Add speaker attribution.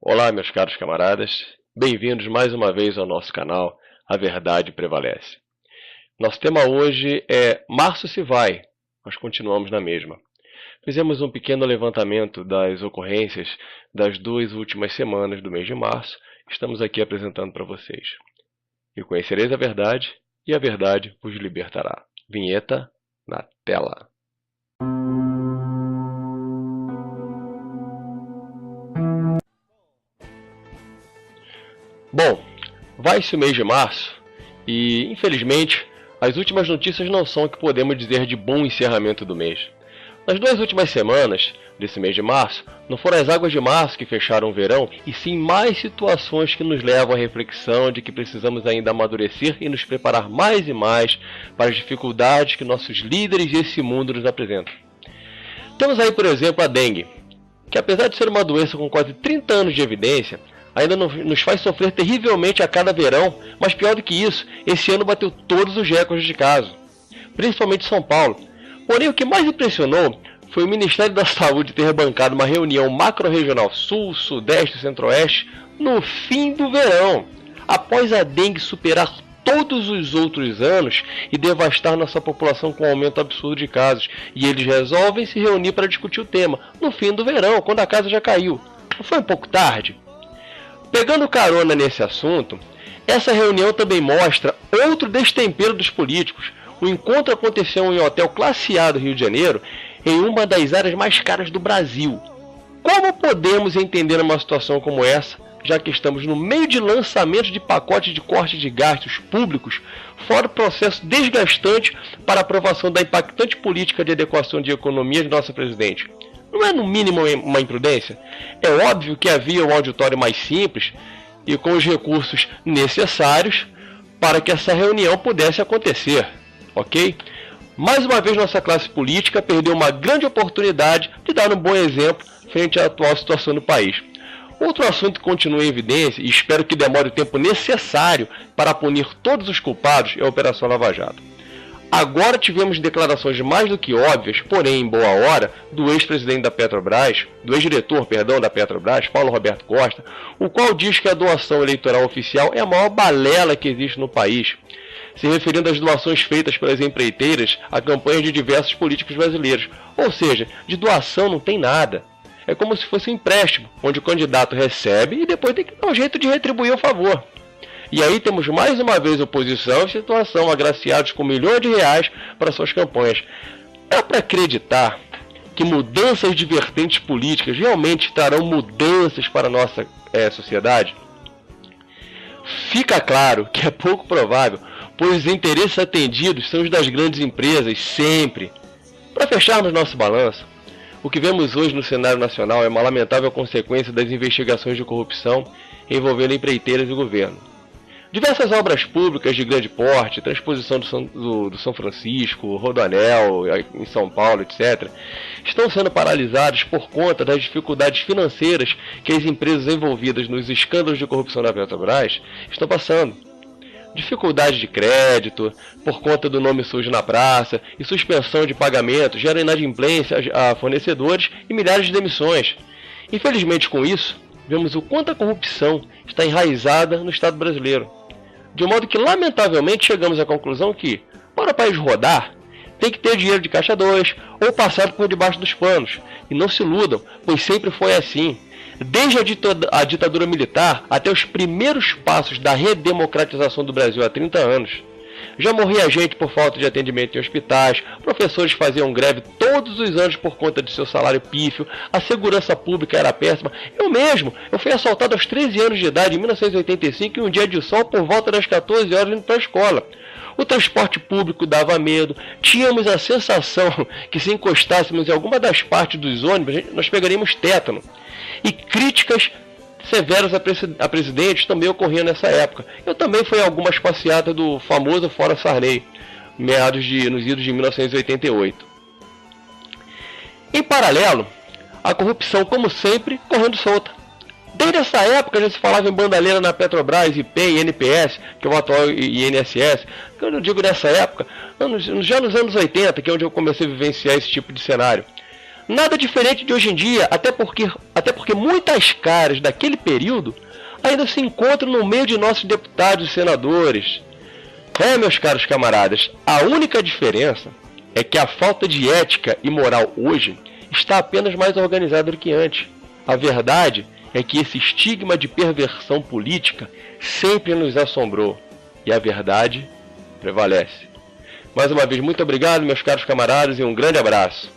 Speaker 1: Olá, meus caros camaradas, bem-vindos mais uma vez ao nosso canal A Verdade Prevalece. Nosso tema hoje é Março se vai, nós continuamos na mesma. Fizemos um pequeno levantamento das ocorrências das 2 últimas semanas do mês de março, estamos aqui apresentando para vocês. E conhecereis a verdade, e a verdade vos libertará. Vinheta na tela. Bom, vai-se o mês de março e, infelizmente, as últimas notícias não são o que podemos dizer de bom encerramento do mês. Nas 2 últimas semanas desse mês de março, não foram as águas de março que fecharam o verão, e sim mais situações que nos levam à reflexão de que precisamos ainda amadurecer e nos preparar mais e mais para as dificuldades que nossos líderes e esse mundo nos apresentam. Temos aí, por exemplo, a dengue, que apesar de ser uma doença com quase 30 anos de evidência, ainda nos faz sofrer terrivelmente a cada verão, mas pior do que isso, esse ano bateu todos os recordes de casos, principalmente São Paulo. Porém, o que mais impressionou foi o Ministério da Saúde ter bancado uma reunião macro-regional Sul, Sudeste e Centro-Oeste no fim do verão, após a dengue superar todos os outros anos e devastar nossa população com um aumento absurdo de casos. E eles resolvem se reunir para discutir o tema no fim do verão, quando a casa já caiu. Não foi um pouco tarde? Pegando carona nesse assunto, essa reunião também mostra outro destempero dos políticos. O encontro aconteceu em um hotel classe A do Rio de Janeiro, em uma das áreas mais caras do Brasil. Como podemos entender uma situação como essa, já que estamos no meio de lançamento de pacotes de corte de gastos públicos, fora o processo desgastante para a aprovação da impactante política de adequação de economia de nossa presidente? Não é no mínimo uma imprudência? É óbvio que havia um auditório mais simples e com os recursos necessários para que essa reunião pudesse acontecer, ok? Mais uma vez nossa classe política perdeu uma grande oportunidade de dar um bom exemplo frente à atual situação do país. Outro assunto que continua em evidência e espero que demore o tempo necessário para punir todos os culpados é a Operação Lava Jato. Agora tivemos declarações mais do que óbvias, porém em boa hora, do ex-presidente da Petrobras, do ex-diretor, da Petrobras, Paulo Roberto Costa, o qual diz que a doação eleitoral oficial é a maior balela que existe no país, se referindo às doações feitas pelas empreiteiras a campanhas de diversos políticos brasileiros. Ou seja, de doação não tem nada. É como se fosse um empréstimo, onde o candidato recebe e depois tem que dar um jeito de retribuir o favor. E aí temos mais uma vez oposição e situação agraciados com milhões de reais para suas campanhas. É para acreditar que mudanças de vertentes políticas realmente trarão mudanças para a nossa sociedade? Fica claro que é pouco provável, pois os interesses atendidos são os das grandes empresas, sempre. Para fecharmos nosso balanço, o que vemos hoje no cenário nacional é uma lamentável consequência das investigações de corrupção envolvendo empreiteiras e governo. Diversas obras públicas de grande porte, transposição do São Francisco, Rodoanel, em São Paulo, etc., estão sendo paralisadas por conta das dificuldades financeiras que as empresas envolvidas nos escândalos de corrupção da Petrobras estão passando. Dificuldade de crédito, por conta do nome sujo na praça, e suspensão de pagamento gera inadimplência a fornecedores e milhares de demissões. Infelizmente, com isso, vemos o quanto a corrupção está enraizada no Estado brasileiro. De modo que, lamentavelmente, chegamos à conclusão que, para o país rodar, tem que ter dinheiro de caixa 2 ou passar por debaixo dos panos. E não se iludam, pois sempre foi assim. Desde a ditadura militar até os primeiros passos da redemocratização do Brasil há 30 anos. Já morria gente por falta de atendimento em hospitais, professores faziam greve todos os anos por conta de seu salário pífio, a segurança pública era péssima. Eu fui assaltado aos 13 anos de idade em 1985 em um dia de sol por volta das 14 horas indo para a escola. O transporte público dava medo, tínhamos a sensação que se encostássemos em alguma das partes dos ônibus, nós pegaríamos tétano. E críticas severas a presidentes também ocorriam nessa época. Eu também fui em algumas passeatas do famoso Fora Sarney, nos idos de 1988. Em paralelo, a corrupção, como sempre, correndo solta. Desde essa época já se falava em bandalheira na Petrobras, IP e INPS, que é o atual INSS. Quando eu digo nessa época, já nos anos 80, que é onde eu comecei a vivenciar esse tipo de cenário. Nada diferente de hoje em dia, até porque muitas caras daquele período ainda se encontram no meio de nossos deputados e senadores. Meus caros camaradas, a única diferença é que a falta de ética e moral hoje está apenas mais organizada do que antes. A verdade é que esse estigma de perversão política sempre nos assombrou, e a verdade prevalece. Mais uma vez, muito obrigado, meus caros camaradas, e um grande abraço.